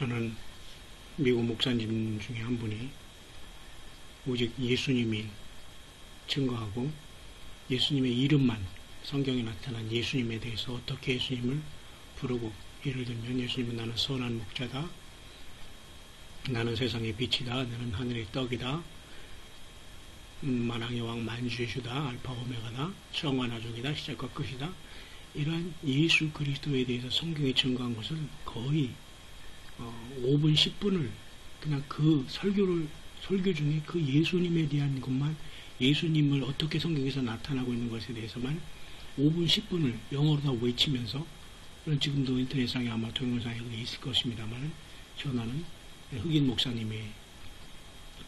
저는 미국 목사님 중에 한 분이 오직 예수님이 증거하고 예수님의 이름만 성경에 나타난 예수님에 대해서 어떻게 예수님을 부르고, 예를 들면 예수님은 나는 선한 목자다, 나는 세상의 빛이다, 나는 하늘의 떡이다, 만왕의 왕 만주의 주다, 알파 오메가다, 성화나족이다, 시작과 끝이다, 이러한 예수 그리스도에 대해서 성경에 증거한 것을 거의 5분 10분을 그냥 그 설교 중에 그 예수님에 대한 것만, 예수님을 어떻게 성경에서 나타나고 있는 것에 대해서만 5분 10분을 영어로 다 외치면서, 지금도 인터넷상에 아마 동영상에 있을 것입니다만, 전하는 흑인 목사님의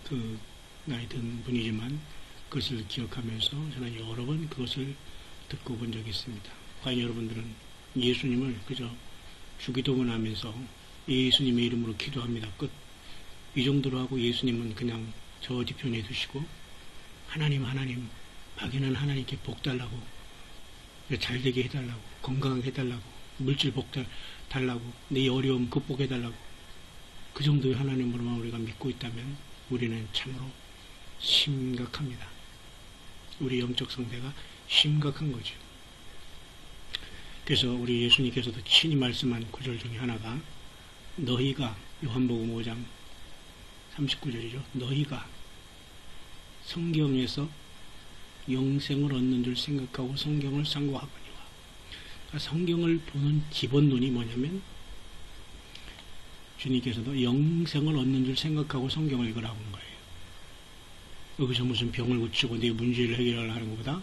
그 나이 든 분이지만 그것을 기억하면서 저는 여러 번 그것을 듣고 본 적이 있습니다. 과연 여러분들은 예수님을 그저 주기도문 하면서 예수님의 이름으로 기도합니다, 끝, 이 정도로 하고 예수님은 그냥 저 뒤편에 두시고 하나님 막연한 하나님께 복 달라고, 잘되게 해달라고, 건강하게 해달라고, 물질 복 달라고, 내 어려움 극복해달라고, 그 정도의 하나님으로만 우리가 믿고 있다면 우리는 참으로 심각합니다. 우리 영적 상태가 심각한 거죠. 그래서 우리 예수님께서도 친히 말씀한 구절 중에 하나가, 너희가, 요한복음 5장 39절이죠. 너희가 성경에서 영생을 얻는 줄 생각하고 성경을 상고하거니와. 그러니까 성경을 보는 기본론이 뭐냐면, 주님께서도 영생을 얻는 줄 생각하고 성경을 읽으라고 하는 거예요. 여기서 무슨 병을 고치고 내 문제를 해결하려고 하는 것보다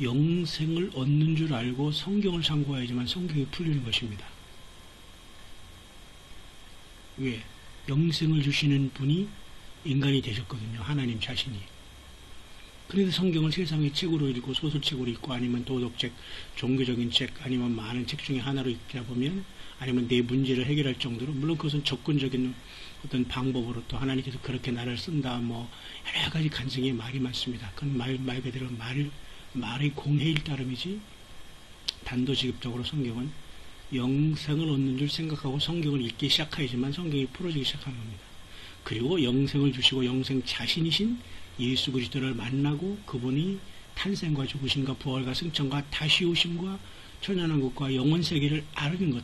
영생을 얻는 줄 알고 성경을 상고해야지만 성경이 풀리는 것입니다. 왜? 영생을 주시는 분이 인간이 되셨거든요. 하나님 자신이. 그런데 성경을 세상의 책으로 읽고 소설책으로 읽고 아니면 도덕책, 종교적인 책, 아니면 많은 책 중에 하나로 읽다 보면, 아니면 내 문제를 해결할 정도로, 물론 그것은 접근적인 어떤 방법으로 또 하나님께서 그렇게 나를 쓴다, 뭐 여러 가지 간증의 말이 많습니다. 그건 말 그대로 말의 공해일 따름이지, 단도직입적으로 성경은 영생을 얻는 줄 생각하고 성경을 읽기 시작해야지만 성경이 풀어지기 시작하는 겁니다. 그리고 영생을 주시고 영생 자신이신 예수 그리스도를 만나고 그분이 탄생과 죽으심과 부활과 승천과 다시 오심과 천연왕국과 영원 세계를 아는 것,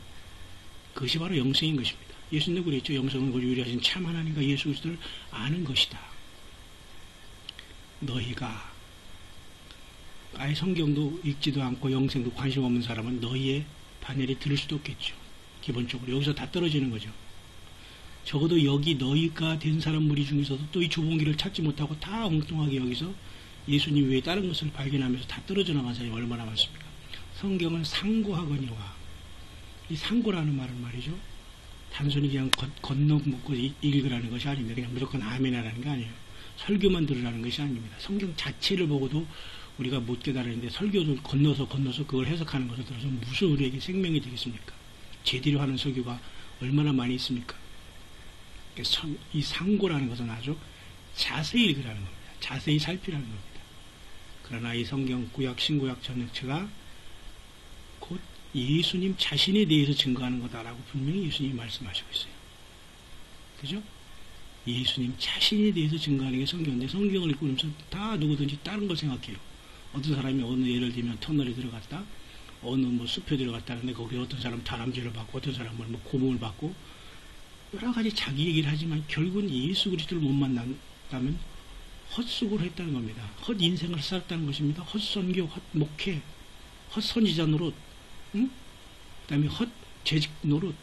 그것이 바로 영생인 것입니다. 예수님도 그랬죠. 영생을 유리하신 참 하나님과 예수 그리스도를 아는 것이다. 너희가, 아예 성경도 읽지도 않고 영생도 관심 없는 사람은 너희의 반열에 들을 수도 없겠죠. 기본적으로 여기서 다 떨어지는 거죠. 적어도 여기 너희가 된 사람 무리 중에서도 또 이 좁은 길을 찾지 못하고 다 엉뚱하게 여기서 예수님 외에 다른 것을 발견하면서 다 떨어져 나간 사람이 얼마나 많습니까? 성경은 상고하거니와, 이 상고라는 말은 말이죠, 단순히 그냥 건너먹고 읽으라는 것이 아닙니다. 그냥 무조건 아멘이라는 게 아니에요. 설교만 들으라는 것이 아닙니다. 성경 자체를 보고도 우리가 못 깨달았는데 설교를 건너서 그걸 해석하는 것을 들어서 무슨 우리에게 생명이 되겠습니까? 제대로 하는 설교가 얼마나 많이 있습니까? 이 상고라는 것은 아주 자세히 읽으라는 겁니다. 자세히 살피라는 겁니다. 그러나 이 성경 구약 신구약 전체가 곧 예수님 자신에 대해서 증거하는 거다라고 분명히 예수님이 말씀하시고 있어요. 그죠? 예수님 자신에 대해서 증거하는 게 성경인데, 성경을 읽고 나서 다 누구든지 다른 걸 생각해요. 어떤 사람이 예를 들면 터널에 들어갔다, 어느 숲에 들어갔다는데 거기 어떤 사람 다람쥐를 받고 어떤 사람은 고문을 받고 여러 가지 자기 얘기를 하지만 결국은 예수 그리스도를 못 만난다면 헛수고를 했다는 겁니다. 헛 인생을 살았다는 것입니다. 헛선교, 헛목회, 헛선지자 노릇, 그 다음에 헛재직 노릇,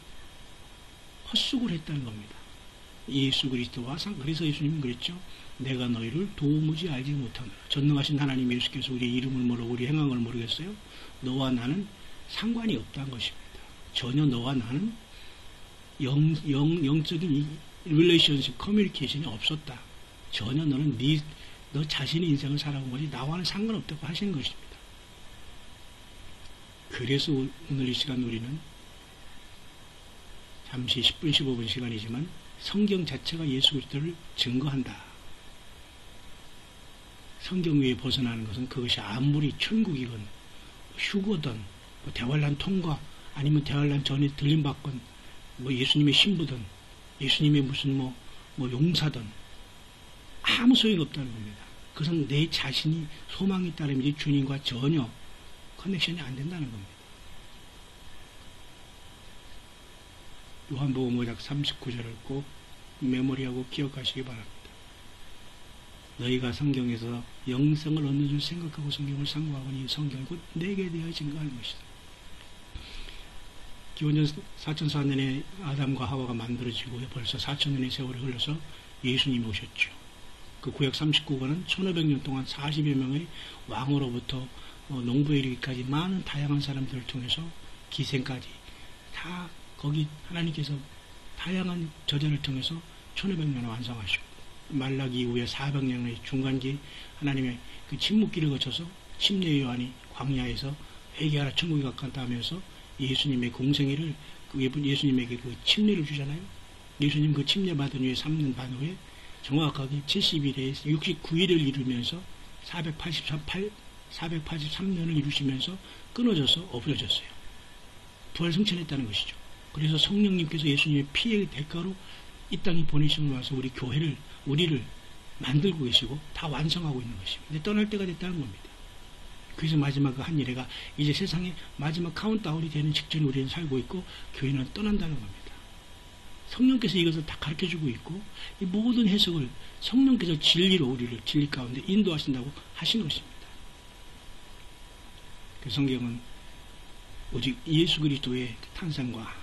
헛수고를 했다는 겁니다. 예수 그리스도와 그래서 예수님은 그랬죠. 내가 너희를 도무지 알지 못하노라. 전능하신 하나님 예수께서 우리의 이름을 모르고 우리 행황을 모르겠어요? 너와 나는 상관이 없다는 것입니다. 전혀 너와 나는 영적인 릴레이션십, 커뮤니케이션이 없었다. 전혀 너는 너 자신의 인생을 살아온 거지 나와는 상관없다고 하시는 것입니다. 그래서 오늘 이 시간 우리는 잠시 10분 15분 시간이지만 성경 자체가 예수 그리스도를 증거한다. 성경 외에 벗어나는 것은 그것이 아무리 천국이건 휴거든, 대환란 통과, 아니면 대환란 전에 들림받건, 예수님의 신부든 예수님의 무슨 용사든 아무 소용이 없다는 겁니다. 그것은 내 자신이 소망이 있다는 이제 주님과 전혀 커넥션이 안 된다는 겁니다. 요한복음 5장 39절을 꼭 메모리하고 기억하시기 바랍니다. 너희가 성경에서 영생을 얻는 줄 생각하고 성경을 상고하거니 이 성경이 곧 내게 대하여 증거하는 것이다. 기원전 4004년에 아담과 하와가 만들어지고 벌써 4000년의 세월이 흘러서 예수님이 오셨죠. 그 구약 39권은 1500년 동안 40여 명의 왕으로부터 농부에 이르기까지 많은 다양한 사람들을 통해서 기생까지 다 거기 하나님께서 다양한 저자를 통해서 1500년을 완성하시고 말라기 이후에 400년의 중간기 하나님의 그 침묵기를 거쳐서 침례 요한이 광야에서 회개하라 천국이 가깝다 하면서 예수님의 공생애를 예수님에게 그 침례를 주잖아요. 예수님 그 침례 받은 후에 3년 반 후에 정확하게 70일에 69일을 이루면서 483년을 이루시면서 끊어져서 없어졌어요. 부활 승천했다는 것이죠. 그래서 성령님께서 예수님의 피의 대가로 이 땅에 보내심을 와서 우리 교회를 우리를 만들고 계시고 다 완성하고 있는 것입니다. 근데 떠날 때가 됐다는 겁니다. 그래서 마지막 그 한 일회가 이제 세상의 마지막 카운트다운이 되는 직전에 우리는 살고 있고 교회는 떠난다는 겁니다. 성령께서 이것을 다 가르쳐주고 있고 이 모든 해석을 성령께서 진리로 우리를 진리 가운데 인도하신다고 하신 것입니다. 그 성경은 오직 예수 그리스도의 탄생과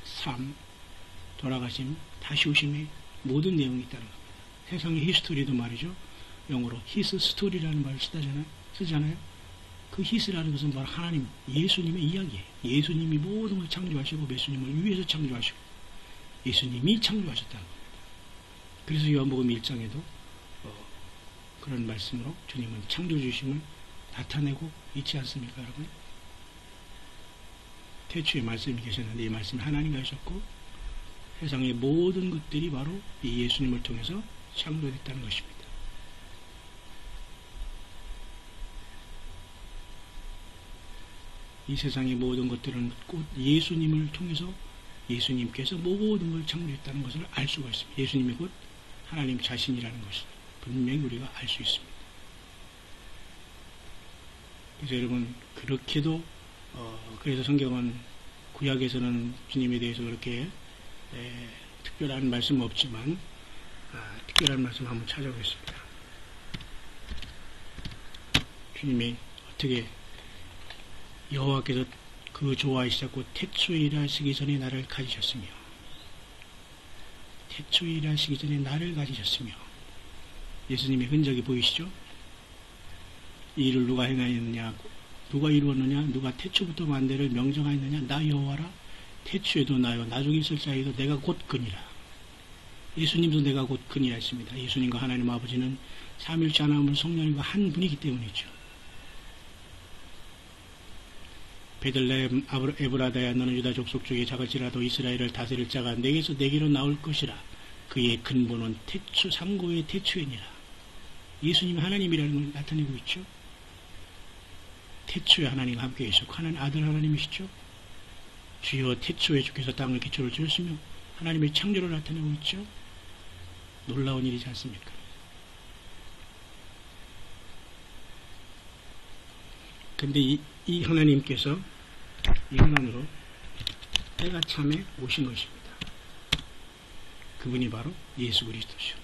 삶, 돌아가심, 다시 오심의 모든 내용이 있다는 겁니다. 세상의 히스토리도 말이죠. 영어로 히스 스토리라는 말을 쓰잖아요. 그 히스라는 것은 바로 하나님, 예수님의 이야기예요. 예수님이 모든 걸 창조하시고 예수님을 위해서 창조하시고 예수님이 창조하셨다는 겁니다. 그래서 요한복음 1장에도 그런 말씀으로 주님은 창조주심을 나타내고 있지 않습니까, 여러분? 태초에 말씀이 계셨는데 이 말씀을 하나님이 하셨고 세상의 모든 것들이 바로 이 예수님을 통해서 창조됐다는 것입니다. 이 세상의 모든 것들은 곧 예수님을 통해서 예수님께서 모든 걸 창조했다는 것을 알 수가 있습니다. 예수님이 곧 하나님 자신이라는 것을 분명히 우리가 알 수 있습니다. 그래서 여러분 그렇게도 그래서 성경은 구약에서는 주님에 대해서 그렇게 특별한 말씀은 없지만 특별한 말씀 한번 찾아보겠습니다. 주님이 어떻게 여호와께서 그 좋아하시고 태초에 일하시기 전에 나를 가지셨으며 태초에 일하시기 전에 나를 가지셨으며 예수님의 흔적이 보이시죠? 이 일을 누가 행하였느냐 누가 이루었느냐 누가 태초부터 만대를 명정하였느냐 나 여호와라 태초에도 나요 나중에 있을 자에도 내가 곧 그니라. 예수님도 내가 곧 그니라 했습니다. 예수님과 하나님 아버지는 삼일째 하나님은 성령님과 한 분이기 때문이죠. 베들레헴 에브라다야 너는 유다 족속 중에 작을지라도 이스라엘을 다스릴 자가 내게서 내게로 나올 것이라. 그의 근본은 태초 상고의 태초이니라. 예수님이 하나님이라는 걸 나타내고 있죠. 태초에 하나님과 함께 계시고 하나님 아들 하나님이시죠. 주여 태초에 주께서 땅을 기초를 지으시며 하나님의 창조를 나타내고 있죠. 놀라운 일이지 않습니까? 근데 이 하나님께서 인간으로 때가 참에 오신 것입니다. 그분이 바로 예수 그리스도시오.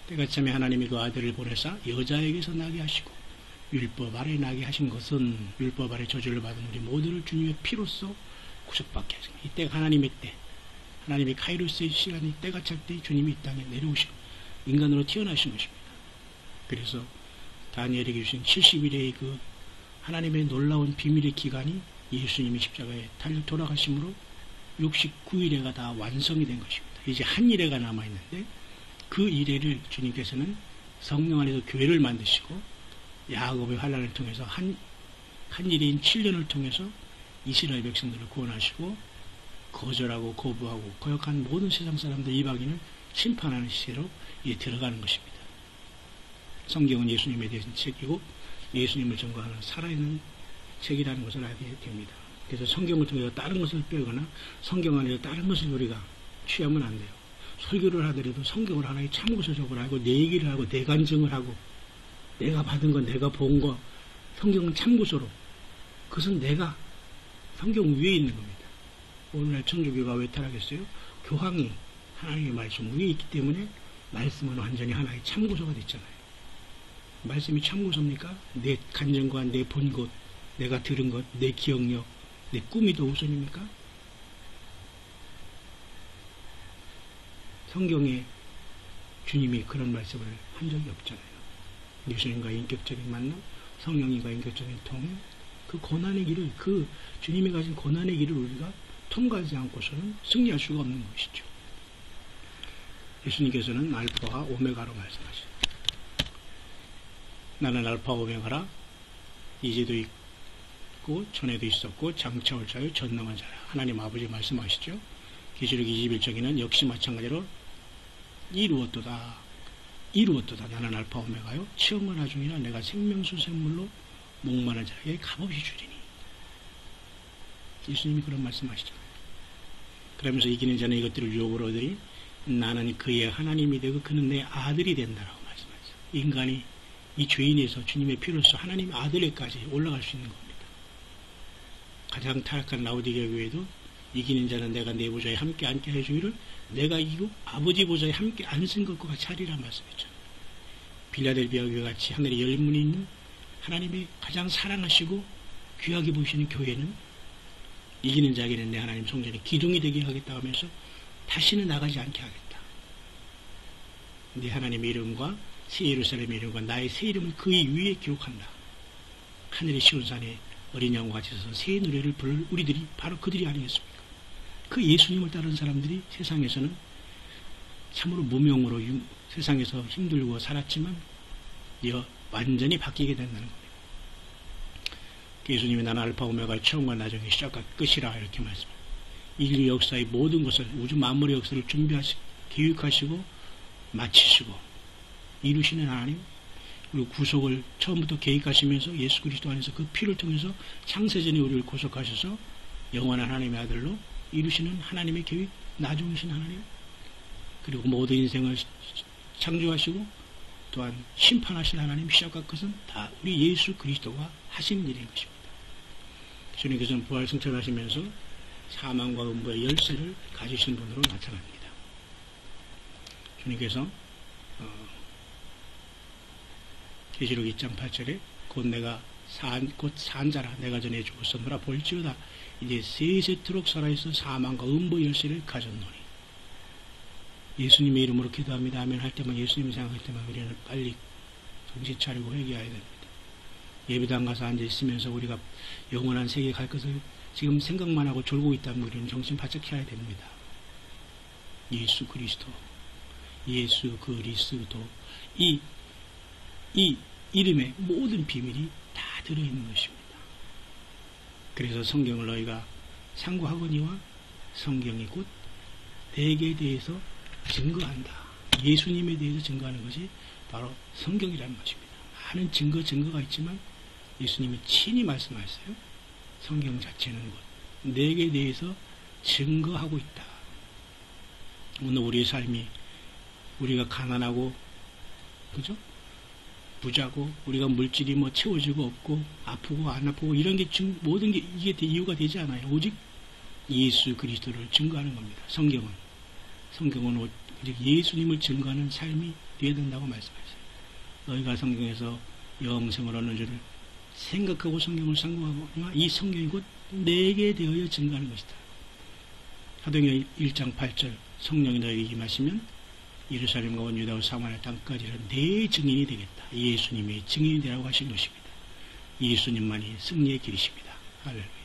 때가 참에 하나님이 그 아들을 보내사 여자에게서 나게 하시고 율법 아래 나게 하신 것은 율법 아래 저주를 받은 우리 모두를 주님의 피로써 구속받게 하신 이 때가 하나님의 때, 하나님의 카이로스의 시간이 때가 찰 때 주님이 이 땅에 내려오시고 인간으로 태어나신 것입니다. 그래서 다니엘에게 주신 70일의 그 하나님의 놀라운 비밀의 기간이 예수님이 십자가에 달려 돌아가심으로 69일회가 다 완성이 된 것입니다. 이제 한 일회가 남아있는데 그 일회를 주님께서는 성령 안에서 교회를 만드시고 야곱의 환란을 통해서 한 일인 7년을 통해서 이스라엘 백성들을 구원하시고 거절하고 거부하고 거역한 모든 세상 사람들 이방인을 심판하는 시대로 이제 들어가는 것입니다. 성경은 예수님에 대한 책이고 예수님을 증거하는 살아있는 책이라는 것을 알게 됩니다. 그래서 성경을 통해서 다른 것을 빼거나 성경 안에서 다른 것을 우리가 취하면 안 돼요. 설교를 하더라도 성경을 하나의 참고서적으로 하고 내 얘기를 하고 내 간증을 하고 내가 받은 거 내가 본 거 성경은 참고서로 그것은 내가 성경 위에 있는 겁니다. 오늘날 천주교가 왜 타락했어요? 교황이 하나님의 말씀 위에 있기 때문에 말씀은 완전히 하나의 참고서가 됐잖아요. 말씀이 참고서입니까? 내 간증과 내 본 것, 내가 들은 것, 내 기억력, 내 꿈이 더 우선입니까? 성경에 주님이 그런 말씀을 한 적이 없잖아요. 예수님과 인격적인 만남, 성령님과 인격적인 통행, 그 고난의 길을, 그 주님이 가진 고난의 길을 우리가 통과하지 않고서는 승리할 수가 없는 것이죠. 예수님께서는 알파와 오메가로 말씀하시죠. 나는 알파와 오메가라. 이제도 있고 전에도 있었고 장차 올 자요 전능한 자라. 하나님 아버지 말씀하시죠. 계시록 21장에는 역시 마찬가지로 이루었도다. 이루었도다. 나는 알파 오메가요 처음과 나중이나 내가 생명수 샘물로 목마른 자에게 값없이 주리니. 예수님이 그런 말씀하시잖아요. 그러면서 이기는 자는 이것들을 유업으로 얻으니 나는 그의 하나님이 되고 그는 내 아들이 된다라고 말씀하셨어요. 인간이 이 죄인에서 주님의 피로써 하나님의 아들에까지 올라갈 수 있는 겁니다. 가장 타락한 라오디게아 교회도 이기는 자는 내가 내 보좌에 함께 앉게 해주기를 내가 이기고 아버지 보좌에 함께 앉은 것과 같이 하리라 말씀했잖아요. 빌라델비아 교회 같이 하늘에 열문이 있는 하나님이 가장 사랑하시고 귀하게 보시는 교회는 이기는 자에게는 내 하나님 성전에 기둥이 되게 하겠다 하면서 다시는 나가지 않게 하겠다. 내 하나님의 이름과 새 예루살렘의 이름과 나의 새 이름을 그의 위에 기록한다. 하늘의 시온산에 어린 양과 같이 서서 새 노래를 부를 우리들이 바로 그들이 아니겠습니까? 그 예수님을 따르는 사람들이 세상에서는 참으로 무명으로 세상에서 힘들고 살았지만 완전히 바뀌게 된다는 겁니다. 예수님이 나는 알파 오메가의 처음과 나중의 시작과 끝이라 이렇게 말씀합니다. 인류 역사의 모든 것을 우주 만물의 역사를 준비하시고 계획하시고 마치시고 이루시는 하나님, 그리고 구속을 처음부터 계획하시면서 예수 그리스도 안에서 그 피를 통해서 창세전에 우리를 구속하셔서 영원한 하나님의 아들로 이루시는 하나님의 계획, 나중이신 하나님, 그리고 모든 인생을 창조하시고 또한 심판하신 하나님, 시작과 끝은 다 우리 예수 그리스도가 하시는 일인 것입니다. 주님께서는 부활 승천하시면서 사망과 음부의 열쇠를 가지신 분으로 나타납니다. 주님께서 계시록 2장 8절에 곧 산자라 내가 전에 죽었었노라 볼지어다 이제 세세토록 살아있어 사망과 음부의 열쇠를 가졌노니. 예수님의 이름으로 기도합니다 하면 할 때만 예수님을 생각할 때만 우리는 빨리 정신 차리고 회개해야 됩니다. 예배당 가서 앉아 있으면서 우리가 영원한 세계에 갈 것을 지금 생각만 하고 졸고 있다면 우리는 정신 바짝 해야 됩니다. 예수 그리스도 이 이름의 모든 비밀이 다 들어있는 것입니다. 그래서 성경을 너희가 상고하거니와 성경이 곧 내게 대해서 증거한다. 예수님에 대해서 증거하는 것이 바로 성경이라는 것입니다. 많은 증거가 있지만 예수님이 친히 말씀하셨어요. 성경 자체는 곧 내게 대해서 증거하고 있다. 오늘 우리의 삶이 우리가 가난하고 그죠? 부자고 우리가 물질이 채워지고 없고 아프고 안 아프고 이런 게 모든 게 이게 이유가 되지 않아요. 오직 예수 그리스도를 증거하는 겁니다. 성경은 오직 예수님을 증거하는 삶이 되어야 된다고 말씀하셨어요. 너희가 성경에서 영생을 얻는 줄을 생각하고 성경을 상고하거나 이 성경이 곧 내게 되어 증거하는 것이다. 사도행전 1장 8절 성령이 너희에게 임하시면 예루살렘과 온 유다와 사마리아 땅까지는 내 증인이 되겠다. 예수님의 증인이 되라고 하신 것입니다. 예수님만이 승리의 길이십니다. 할렐루야.